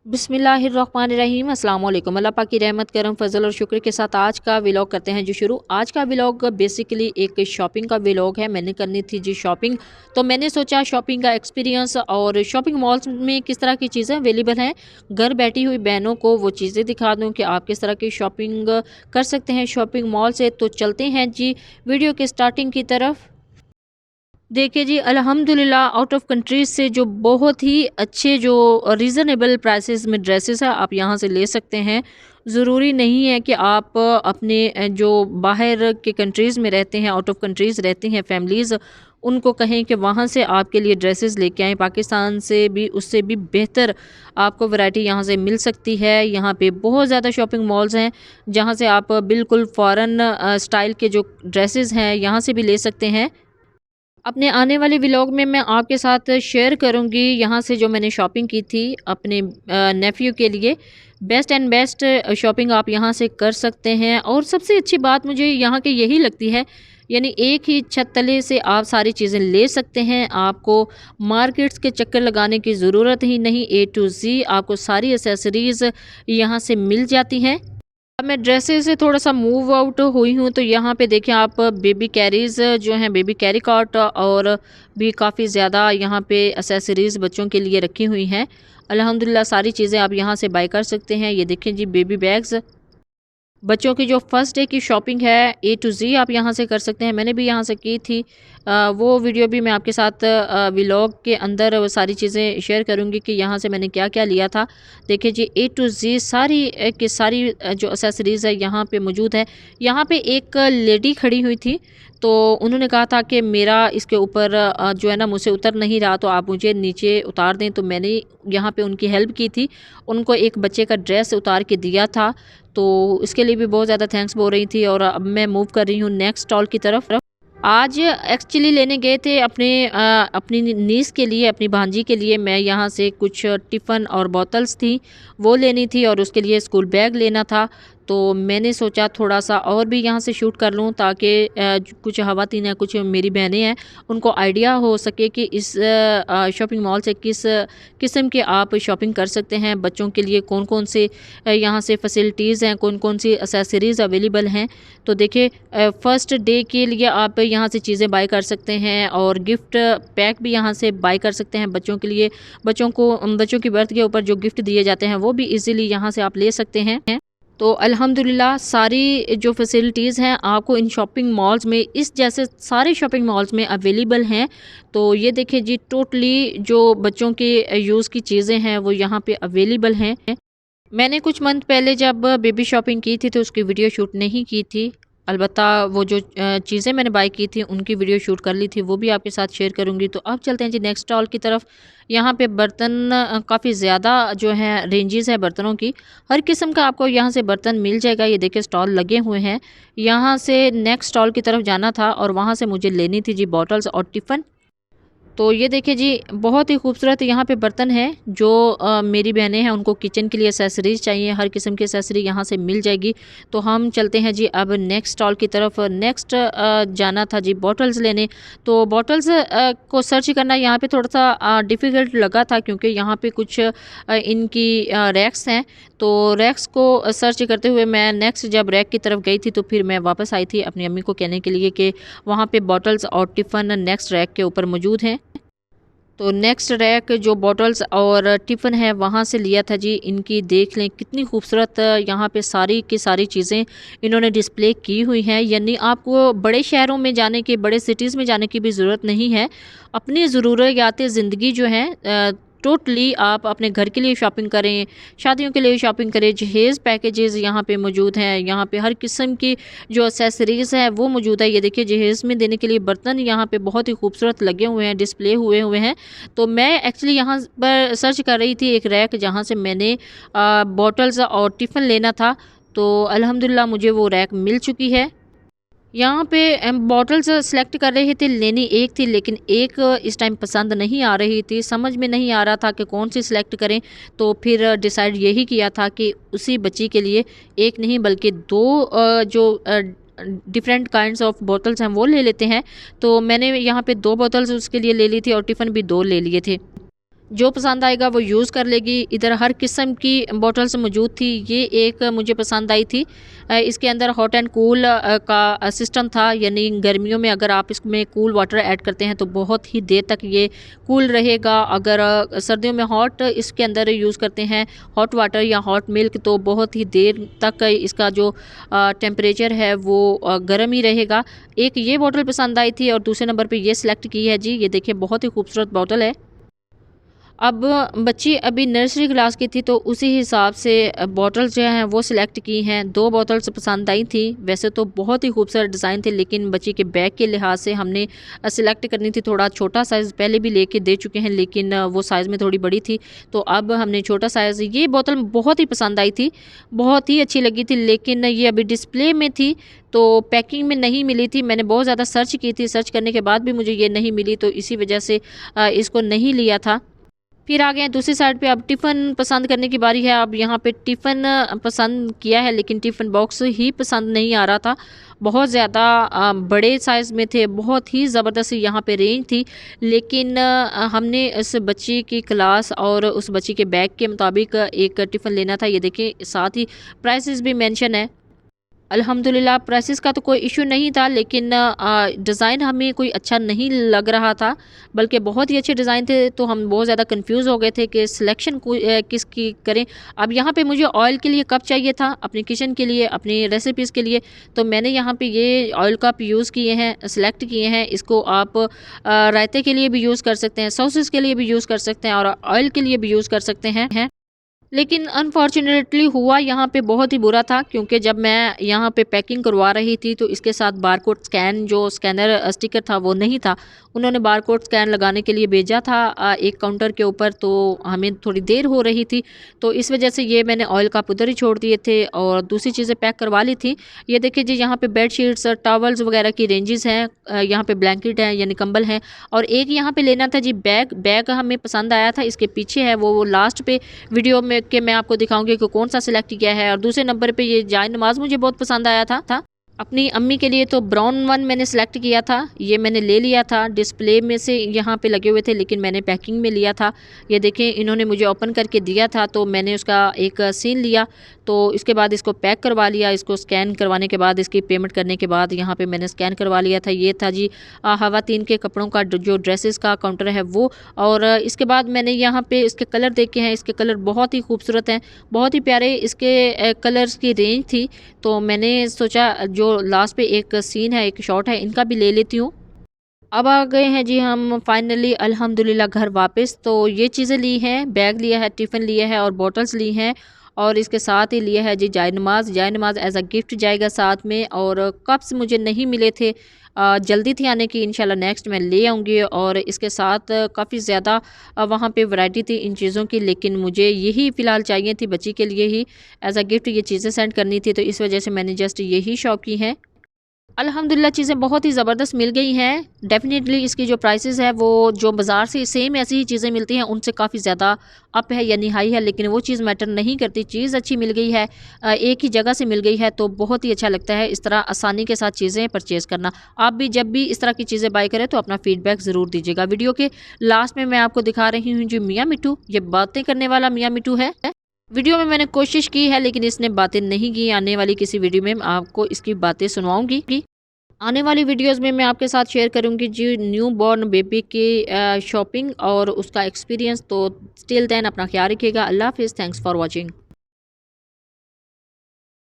बिस्मिल्लाहिर्रहमानिर्रहीम अस्सलाम वालेकुम। अल्लाह पाक की रहमत करम फजल और शुक्र के साथ आज का व्लॉग करते हैं जी शुरू। आज का व्लॉग बेसिकली एक शॉपिंग का व्लॉग है। मैंने करनी थी जी शॉपिंग, तो मैंने सोचा शॉपिंग का एक्सपीरियंस और शॉपिंग मॉल्स में किस तरह की चीज़ें अवेलेबल हैं, घर बैठी हुई बहनों को वो चीज़ें दिखा दूँ कि आप किस तरह की शॉपिंग कर सकते हैं शॉपिंग मॉल से। तो चलते हैं जी वीडियो के स्टार्टिंग की तरफ। देखिए जी, अल्हम्दुलिल्लाह आउट ऑफ कंट्रीज से जो बहुत ही अच्छे जो रीज़नेबल प्राइसेस में ड्रेसेस है आप यहाँ से ले सकते हैं। ज़रूरी नहीं है कि आप अपने जो बाहर के कंट्रीज़ में रहते हैं, आउट ऑफ कंट्रीज़ रहती हैं फैमिलीज़, उनको कहें कि वहाँ से आपके लिए ड्रेसेस लेके आएँ। पाकिस्तान से भी उससे भी बेहतर आपको वैरायटी यहाँ से मिल सकती है। यहाँ पे बहुत ज़्यादा शॉपिंग मॉल्स हैं जहाँ से आप बिल्कुल फ़ॉरेन स्टाइल के जो ड्रेसेस हैं यहाँ से भी ले सकते हैं। अपने आने वाले व्लॉग में मैं आपके साथ शेयर करूंगी यहाँ से जो मैंने शॉपिंग की थी अपने नेफ्यू के लिए। बेस्ट एंड बेस्ट शॉपिंग आप यहाँ से कर सकते हैं और सबसे अच्छी बात मुझे यहाँ की यही लगती है, यानी एक ही छत तले से आप सारी चीज़ें ले सकते हैं। आपको मार्केट्स के चक्कर लगाने की ज़रूरत ही नहीं, ए टू ज़ी आपको सारी एसेसरीज़ यहाँ से मिल जाती हैं। अब मैं ड्रेसेस से थोड़ा-सा मूव आउट हुई हूँ, तो यहाँ पे देखिए आप बेबी कैरीज़ जो हैं, बेबी कैरी कॉट और भी काफ़ी ज़्यादा यहाँ पे एक्सेसरीज़ बच्चों के लिए रखी हुई हैं। अल्हम्दुलिल्लाह सारी चीज़ें आप यहाँ से बाय कर सकते हैं। ये देखिए जी बेबी बैग्स, बच्चों की जो फर्स्ट डे की शॉपिंग है ए टू ज़ी आप यहाँ से कर सकते हैं। मैंने भी यहाँ से की थी। वो वीडियो भी मैं आपके साथ व्लॉग के अंदर वो सारी चीज़ें शेयर करूँगी कि यहाँ से मैंने क्या-क्या लिया था। देखिए जी ए टू ज़ी सारी की सारी जो एक्सेसरीज़ है यहाँ पे मौजूद है। यहाँ पे एक लेडी खड़ी हुई थी, तो उन्होंने कहा था कि मेरा इसके ऊपर जो है ना मुझसे उतर नहीं रहा, तो आप मुझे नीचे उतार दें। तो मैंने यहाँ पे उनकी हेल्प की थी, उनको एक बच्चे का ड्रेस उतार के दिया था। तो इसके लिए भी बहुत ज़्यादा थैंक्स बोल रही थी। और अब मैं मूव कर रही हूँ नेक्स्ट स्टॉल की तरफ। आज एक्चुअली लेने गए थे अपनी नीस के लिए, अपनी भांजी के लिए। मैं यहाँ से कुछ टिफ़न और बोतल्स थी वो लेनी थी और उसके लिए स्कूल बैग लेना था। तो मैंने सोचा थोड़ा-सा और भी यहाँ से शूट कर लूँ ताकि कुछ ख़वातीन हैं, कुछ मेरी बहनें हैं, उनको आइडिया हो सके कि इस शॉपिंग मॉल से किस किस्म के आप शॉपिंग कर सकते हैं। बच्चों के लिए कौन-कौन से यहाँ से फैसिलिटीज़ हैं, कौन-कौन सी एक्सेसरीज़ अवेलेबल हैं। तो देखिए फर्स्ट डे के लिए आप यहाँ से चीज़ें बाय कर सकते हैं और गिफ्ट पैक भी यहाँ से बाय कर सकते हैं बच्चों के लिए। बच्चों की बर्थ के ऊपर जो गिफ्ट दिए जाते हैं वो भी इजीली यहाँ से आप ले सकते हैं। तो अल्हम्दुलिल्लाह सारी जो फैसिलिटीज़ हैं आपको इन शॉपिंग मॉल्स में, इस जैसे सारे शॉपिंग मॉल्स में अवेलेबल हैं। तो ये देखिए जी टोटली जो बच्चों के यूज़ की चीज़ें हैं वो यहाँ पे अवेलेबल हैं। मैंने कुछ मंथ पहले जब बेबी शॉपिंग की थी तो उसकी वीडियो शूट नहीं की थी। अलबत्ता वो जो चीज़ें मैंने बाय की थी उनकी वीडियो शूट कर ली थी, वो भी आपके साथ शेयर करूँगी। तो अब चलते हैं जी नेक्स्ट स्टॉल की तरफ। यहाँ पे बर्तन काफ़ी ज़्यादा जो हैं रेंजेस है बर्तनों की, हर किस्म का आपको यहाँ से बर्तन मिल जाएगा। ये देखिए स्टॉल लगे हुए हैं। यहाँ से नेक्स्ट स्टॉल की तरफ जाना था और वहाँ से मुझे लेनी थी जी बॉटल्स और टिफ़िन। तो ये देखिए जी बहुत ही खूबसूरत यहाँ पे बर्तन हैं जो मेरी बहनें हैं उनको किचन के लिए एक्सेसरीज़ चाहिए, हर किस्म की एक्सेसरी यहाँ से मिल जाएगी। तो हम चलते हैं जी अब नेक्स्ट स्टॉल की तरफ। नेक्स्ट जाना था जी बॉटल्स लेने। तो बॉटल्स को सर्च करना यहाँ पे थोड़ा-सा डिफ़िकल्ट लगा था क्योंकि यहाँ पे कुछ इनकी रैक्स हैं। तो रैक्स को सर्च करते हुए मैं नेक्स्ट जब रैक की तरफ गई थी तो फिर मैं वापस आई थी अपनी अम्मी को कहने के लिए कि वहाँ पे बॉटल्स और टिफ़िन नेक्स्ट रैक के ऊपर मौजूद हैं। तो नेक्स्ट रैक जो बॉटल्स और टिफ़िन है वहाँ से लिया था जी। इनकी देख लें कितनी खूबसूरत यहाँ पे सारी की सारी चीज़ें इन्होंने डिस्प्ले की हुई हैं। यानी आपको बड़े शहरों में जाने की, बड़े सिटीज़ में जाने की भी ज़रूरत नहीं है। अपनी ज़रूरियात ज़िंदगी जो हैं टोटली आप अपने घर के लिए शॉपिंग करें, शादियों के लिए शॉपिंग करें। जहेज़ पैकेजेज़ यहाँ पे मौजूद हैं। यहाँ पे हर किस्म की जो एक्सेसरीज़ है वो मौजूद है। ये देखिए जहेज़ में देने के लिए बर्तन यहाँ पे बहुत ही खूबसूरत लगे हुए हैं, डिस्प्ले हुए हुए हैं। तो मैं एक्चुअली यहाँ पर सर्च कर रही थी एक रैक जहाँ से मैंने बॉटल्स और टिफ़िन लेना था। तो अल्हम्दुलिल्लाह मुझे वो रैक मिल चुकी है। यहाँ पे बॉटल्स सेलेक्ट कर रही थी, लेनी एक थी लेकिन एक इस टाइम पसंद नहीं आ रही थी, समझ में नहीं आ रहा था कि कौन सी सिलेक्ट करें। तो फिर डिसाइड यही किया था कि उसी बच्ची के लिए एक नहीं बल्कि दो जो डिफरेंट काइंड्स ऑफ बोतल्स हैं वो ले लेते हैं। तो मैंने यहाँ पे 2 बोतल्स उसके लिए ले ली थी और टिफ़िन भी 2 ले लिए थे। जो पसंद आएगा वो यूज़ कर लेगी। इधर हर किस्म की बॉटल्स मौजूद थी। ये एक मुझे पसंद आई थी। इसके अंदर हॉट एंड कूल का सिस्टम था, यानी गर्मियों में अगर आप इसमें कूल वाटर ऐड करते हैं तो बहुत ही देर तक ये कूल रहेगा। अगर सर्दियों में हॉट इसके अंदर यूज़ करते हैं हॉट वाटर या हॉट मिल्क, तो बहुत ही देर तक इसका जो टेम्परेचर है वो गर्म ही रहेगा। एक ये बॉटल पसंद आई थी और दूसरे नंबर पे ये सिलेक्ट की है जी। ये देखिए बहुत ही खूबसूरत बॉटल है। अब बच्ची अभी नर्सरी क्लास की थी तो उसी हिसाब से बॉटल्स जो हैं वो सिलेक्ट की हैं। 2 बॉटल्स पसंद आई थी। वैसे तो बहुत ही खूबसूरत डिज़ाइन थे, लेकिन बच्ची के बैग के लिहाज से हमने सिलेक्ट करनी थी। थोड़ा छोटा साइज़ पहले भी लेके दे चुके हैं, लेकिन वो साइज़ में थोड़ी बड़ी थी, तो अब हमने छोटा साइज़। ये बोतल बहुत ही पसंद आई थी, बहुत ही अच्छी लगी थी, लेकिन ये अभी डिस्प्ले में थी तो पैकिंग में नहीं मिली थी। मैंने बहुत ज़्यादा सर्च की थी, सर्च करने के बाद भी मुझे ये नहीं मिली, तो इसी वजह से इसको नहीं लिया था। फिर आ गए हैं दूसरी साइड पे। अब टिफ़िन पसंद करने की बारी है। अब यहाँ पे टिफ़िन पसंद किया है, लेकिन टिफ़िन बॉक्स ही पसंद नहीं आ रहा था। बहुत ज़्यादा बड़े साइज़ में थे, बहुत ही ज़बरदस्त यहाँ पे रेंज थी, लेकिन हमने उस बच्ची की क्लास और उस बच्ची के बैग के मुताबिक एक टिफ़िन लेना था। ये देखिए साथ ही प्राइसेस भी मेंशन है। अल्हम्दुलिल्लाह प्राइसेस का तो कोई इशू नहीं था, लेकिन डिज़ाइन हमें कोई अच्छा नहीं लग रहा था, बल्कि बहुत ही अच्छे डिज़ाइन थे, तो हम बहुत ज़्यादा कंफ्यूज हो गए थे कि सिलेक्शन किसकी करें। अब यहाँ पे मुझे ऑयल के लिए कप चाहिए था, अपनी किचन के लिए, अपनी रेसिपीज़ के लिए, तो मैंने यहाँ पे ये ऑयल कप यूज़ किए हैं, सिलेक्ट किए हैं। इसको आप रायते के लिए भी यूज़ कर सकते हैं, सॉसेस के लिए भी यूज़ कर सकते हैं और ऑयल के लिए भी यूज़ कर सकते हैं। लेकिन अनफॉर्चुनेटली हुआ यहाँ पे बहुत ही बुरा था, क्योंकि जब मैं यहाँ पे पैकिंग करवा रही थी तो इसके साथ बारकोड स्कैन जो स्कैनर स्टिकर था वो नहीं था। उन्होंने बारकोड स्कैन लगाने के लिए भेजा था एक काउंटर के ऊपर, तो हमें थोड़ी देर हो रही थी, तो इस वजह से ये मैंने ऑयल कप उधर ही छोड़ दिए थे और दूसरी चीज़ें पैक करवा ली थी। ये देखिए जी, यहाँ पे बेडशीट्स टॉवल्स वगैरह की रेंजेस हैं, यहाँ पे ब्लैंकेट हैं यानी कंबल हैं, और एक यहाँ पे लेना था जी बैग हमें पसंद आया था। इसके पीछे है वो लास्ट पे वीडियो में कि मैं आपको दिखाऊंगी कि कौन सा सिलेक्ट किया है। और दूसरे नंबर पे ये जाए नमाज मुझे बहुत पसंद आया था। अपनी अम्मी के लिए तो ब्राउन वन मैंने सेलेक्ट किया था, ये मैंने ले लिया था। डिस्प्ले में से यहाँ पे लगे हुए थे, लेकिन मैंने पैकिंग में लिया था। ये देखें, इन्होंने मुझे ओपन करके दिया था तो मैंने उसका एक सीन लिया, तो इसके बाद इसको पैक करवा लिया। इसको स्कैन करवाने के बाद, इसकी पेमेंट करने के बाद यहाँ पे मैंने स्कैन करवा लिया था। ये था जी खवातीन के कपड़ों का जो ड्रेसेस का काउंटर है वो। और इसके बाद मैंने यहाँ पे इसके कलर देखे हैं, इसके कलर बहुत ही खूबसूरत हैं, बहुत ही प्यारे इसके कलर्स की रेंज थी। तो मैंने सोचा जो लास्ट पे एक सीन है, एक शॉट है, इनका भी ले लेती हूँ। अब आ गए हैं जी हम फाइनली अल्हम्दुलिल्लाह घर वापस। तो ये चीज़ें ली हैं, बैग लिया है, टिफ़िन लिया है और बॉटल्स ली हैं, और इसके साथ ही लिया है जी जाए नमाज एज अ गिफ्ट जाएगा साथ में। और कप्स मुझे नहीं मिले थे, जल्दी थी आने की, इंशाल्लाह नेक्स्ट मैं ले आऊँगी। और इसके साथ काफ़ी ज़्यादा वहाँ पे वैरायटी थी इन चीज़ों की, लेकिन मुझे यही फ़िलहाल चाहिए थी, बच्ची के लिए ही एज अ गिफ्ट ये चीज़ें सेंड करनी थी, तो इस वजह से मैंने जस्ट यही शॉप की हैं। अल्हम्दुलिल्लाह चीज़ें बहुत ही ज़बरदस्त मिल गई हैं। डेफ़िनेटली इसकी जो प्राइसेस है वो जो बाज़ार से सेम ऐसी ही चीज़ें मिलती हैं उनसे काफ़ी ज़्यादा अप है यानी हाई है, लेकिन वो चीज़ मैटर नहीं करती। चीज़ अच्छी मिल गई है, एक ही जगह से मिल गई है, तो बहुत ही अच्छा लगता है इस तरह आसानी के साथ चीज़ें परचेज़ करना। आप भी जब भी इस तरह की चीज़ें बाय करें तो अपना फ़ीडबैक ज़रूर दीजिएगा। वीडियो के लास्ट में मैं आपको दिखा रही हूँ जो मियाँ मिट्ठू, ये बातें करने वाला मियाँ मिट्ठू है। वीडियो में मैंने कोशिश की है, लेकिन इसने बातें नहीं की। आने वाली किसी वीडियो में आपको इसकी बातें सुनवाऊँगी। आने वाली वीडियोस में मैं आपके साथ शेयर करूंगी जी न्यू बॉर्न बेबी की शॉपिंग और उसका एक्सपीरियंस। तो स्टिल देन अपना ख्याल रखिएगा। अल्लाह हाफिज़। Thanks for watching.